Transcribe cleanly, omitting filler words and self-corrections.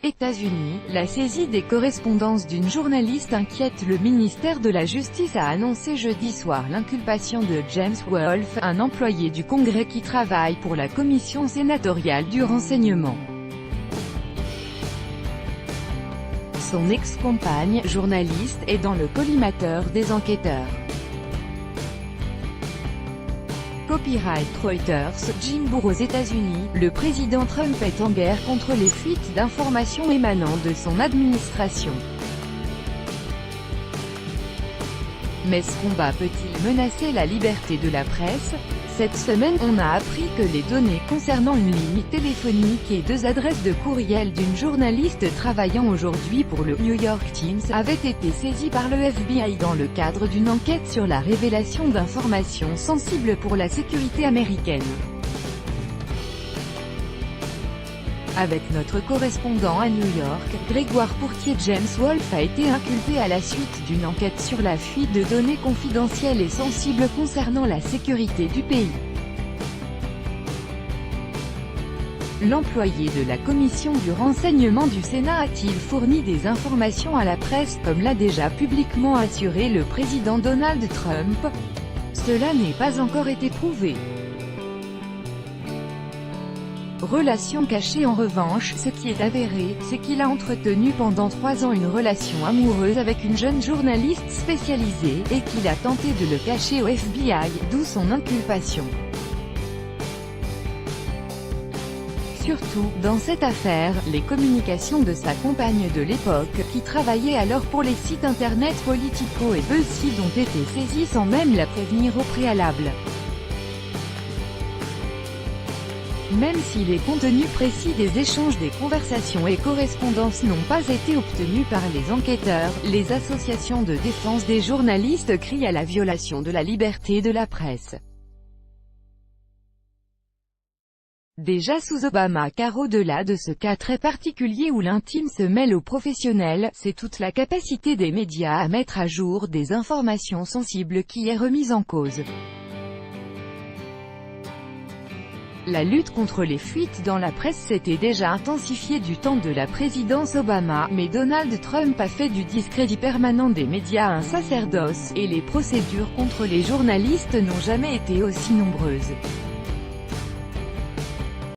États-Unis, la saisie des correspondances d'une journaliste inquiète. Le ministère de la Justice a annoncé jeudi soir l'inculpation de James Wolfe, un employé du Congrès qui travaille pour la Commission sénatoriale du renseignement. Son ex-compagne, journaliste, est dans le collimateur des enquêteurs. Copyright Reuters. Jim Bour. Aux États-Unis, le président Trump est en guerre contre les fuites d'informations émanant de son administration. Mais ce combat peut-il menacer la liberté de la presse? Cette semaine, on a appris que les données concernant une ligne téléphonique et 2 adresses de courriel d'une journaliste travaillant aujourd'hui pour le New York Times avaient été saisies par le FBI dans le cadre d'une enquête sur la révélation d'informations sensibles pour la sécurité américaine. Avec notre correspondant à New York, Grégoire Pourquier, James Wolfe a été inculpé à la suite d'une enquête sur la fuite de données confidentielles et sensibles concernant la sécurité du pays. L'employé de la commission du renseignement du Sénat a-t-il fourni des informations à la presse, comme l'a déjà publiquement assuré le président Donald Trump? Cela n'est pas encore été prouvé. Relation cachée. En revanche, ce qui est avéré, c'est qu'il a entretenu pendant 3 ans une relation amoureuse avec une jeune journaliste spécialisée, et qu'il a tenté de le cacher au FBI, d'où son inculpation. Surtout, dans cette affaire, les communications de sa compagne de l'époque, qui travaillait alors pour les sites internet Politico et BuzzFeed, ont été saisies sans même la prévenir au préalable. Même si les contenus précis des échanges des conversations et correspondances n'ont pas été obtenus par les enquêteurs, les associations de défense des journalistes crient à la violation de la liberté de la presse. Déjà sous Obama, car au-delà de ce cas très particulier où l'intime se mêle au professionnel, c'est toute la capacité des médias à mettre à jour des informations sensibles qui est remise en cause. La lutte contre les fuites dans la presse s'était déjà intensifiée du temps de la présidence Obama, mais Donald Trump a fait du discrédit permanent des médias un sacerdoce, et les procédures contre les journalistes n'ont jamais été aussi nombreuses.